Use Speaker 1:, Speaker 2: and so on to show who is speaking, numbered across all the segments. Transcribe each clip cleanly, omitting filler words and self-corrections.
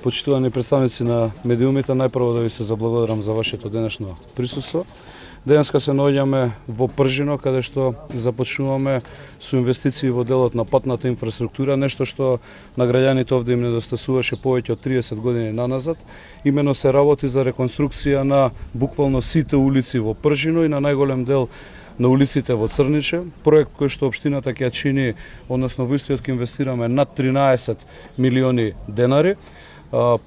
Speaker 1: Почитувани представници на медиумите, најпрво да ви се заблагодарам за вашето денешно присуство. Денеска се наоѓаме во Пржино, каде што започнуваме со инвестиции во делот на патната инфраструктура, нешто што на граѓаните овде им недостасуваше повеќе од 30 години наназад. Имено се работи за реконструкција на буквално сите улици во Пржино и на најголем дел на улиците во Црниче, проект кој што општината ќе чини, односно во истиот ќе инвестираме над 13 милиони денари.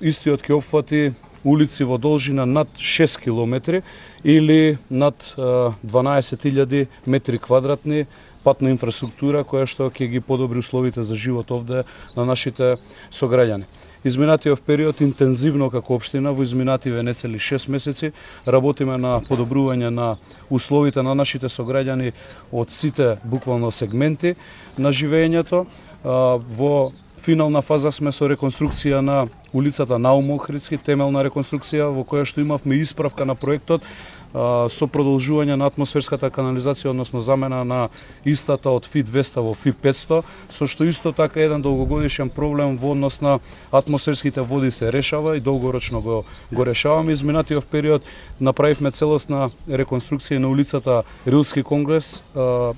Speaker 1: Истиот ќе опфати улици во должина над 6 километри или над 12.000 метри квадратни патна инфраструктура која што ќе ги подобри условите за живот овде на нашите сограѓани. Изминатиот период интензивно како општина во изминативе нецели 6 месеци работиме на подобрување на условите на нашите сограѓани од сите буквално сегменти на живеењето. Во финална фаза сме со реконструкција на улицата Наум Охридски, темелна реконструкција во која што имавме исправка на проектот со продолжување на атмосферската канализација, односно замена на истата од ФИ 200 во ФИ 500, со што исто така еден долгогодишен проблем во однос на атмосферските води се решава и долгорочно го решаваме. Изминатиот период направивме целосна реконструкција на улицата Рилски конгрес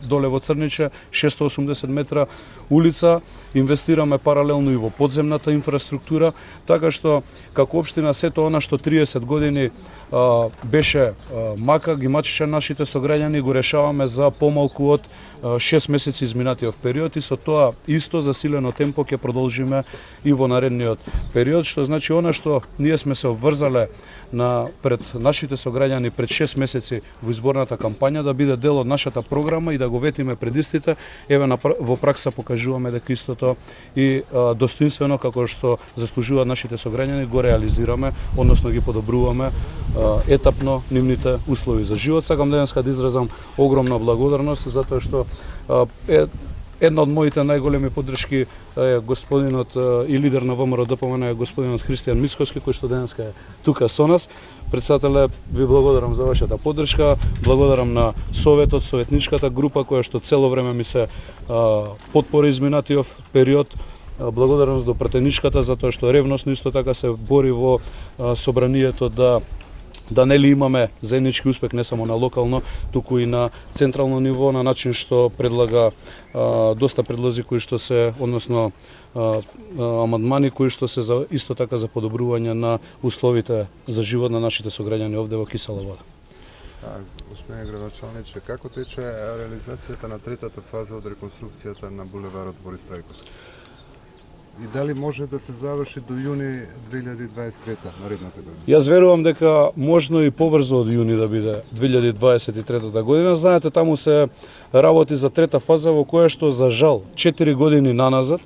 Speaker 1: доле во Црниче, 680 метра улица, инвестираме паралелно и во подземната инфраструктура, така што како општина сето она што 30 години беше мака, ги мачеше нашите сограѓани, го решаваме за помалку од 6 месеци изминатиот период и со тоа исто засилено темпо ќе продолжиме и во наредниот период, што значи она што ние сме се обврзале пред нашите сограѓани пред 6 месеци во изборната кампања да биде дел од нашата програма и да го ветиме пред истите, еве во пракса покажуваме дека истото и достоинствено како што заслужуваат нашите сограѓани го реализираме, односно ги подобруваме етапно нивните услови за живот. Сакам денеска да изразам огромна благодарност затоа што една од моите најголеми поддршки е господинот и лидер на ВМРО-ДПМН е господинот Христијан Мицкоски, кој што денеска е тука со нас. Председателе, ви благодарам за вашата поддршка, благодарам на советот, советничката група која што цело време ми се потпори изминатиот период. Благодарност до пратеничката затоа што ревносно исто така се бори во собранието да нели имаме заеднички успех не само на локално, туку и на централно ниво, на начин што предлага доста предлози кои што се, односно амандмани кои што се за исто така за подобрување на условите за живот на нашите сограѓани овде во Кисела Вода.
Speaker 2: Господин градоначалниче, како тече реализацијата на третата фаза од реконструкцијата на булеварот Борис Трајковски? И дали може да се заврши до јуни 2023 наредната година?
Speaker 1: Јас верувам дека можно и побрзо од јуни да биде 2023 година. Знаете, таму се работи за трета фаза во која што за жал 4 години наназад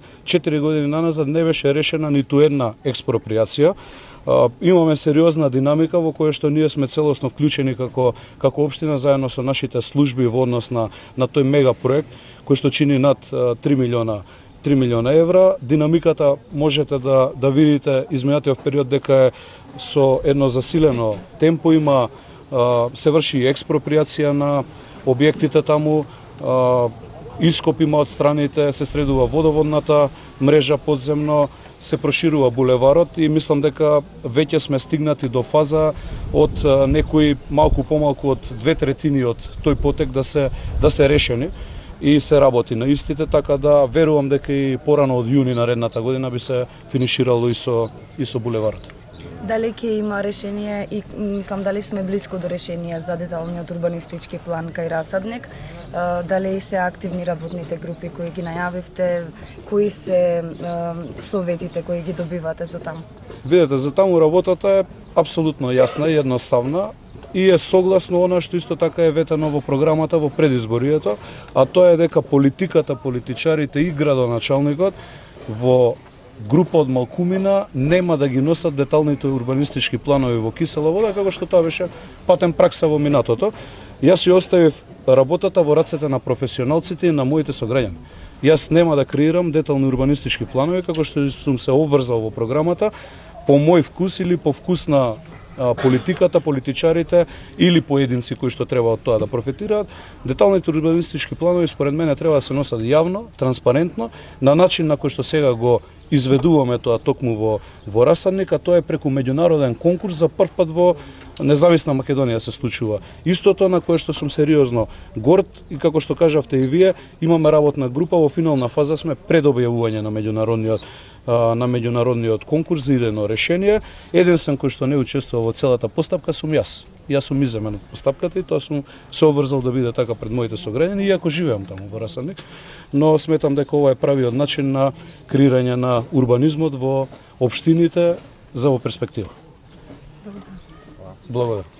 Speaker 1: не беше решена ниту една експроприација. Имаме сериозна динамика во која што ние сме целосно вклучени како општина заедно со нашите служби во однос на тој мега проект кој што чини над 3 милиона евра. Динамиката можете да видите изминатиот период дека е со едно засилено темпо, се врши експроприација на објектите таму, ископ има од страните, се средува водоводната мрежа подземно, се проширува булеварот и мислам дека веќе сме стигнати до фаза од некои малку помалку од 2/3 од тој потек да се решени и се работи на истите, така да верувам дека и порано од јуни наредната година би се финиширало и со булеварот.
Speaker 3: Дали ќе има решение и мислам дали сме близко до решение за деталниот урбанистички план кај Расадник? Дали се активни работните групи кои ги најавивте? Кои се советите кои ги добивате за таму?
Speaker 1: Видете, за таму работата е апсолутно јасна и едноставна и е согласно она што исто така е ветено во програмата во предизборието, а тоа е дека политиката, политичарите и градоначалникот во група од малкумина нема да ги носат деталните урбанистички планови во Кисела Вода, како што тоа беше патен пракса во минатото. Јас ја оставив работата во рацете на професионалците и на моите сограѓани. Јас нема да креирам детални урбанистички планови, како што сум се обврзал во програмата, по мој вкус или по вкус на политиката, политичарите или поединци кои што треба од тоа да профитираат. Деталните урбанистички планови според мене треба да се носат јавно, транспарентно, на начин на кој што сега го изведуваме тоа токму во Расадник, а тоа е преку меѓународен конкурс за прв пат во независна Македонија се случува. Истото на кое што сум сериозно горд и како што кажавте и вие, имаме работна група, во финална фаза сме пред објавување на меѓународниот конкурс за идено решение. Единствен кој што не учествува во целата постапка сум јас. Јас сум иземен од постапката и тоа сум се обврзал да биде така пред моите сограѓани, иако живеам таму во Расадник, но сметам дека ова е правиот начин на креирање на урбанизмот во општините за во перспектива. Благодарам.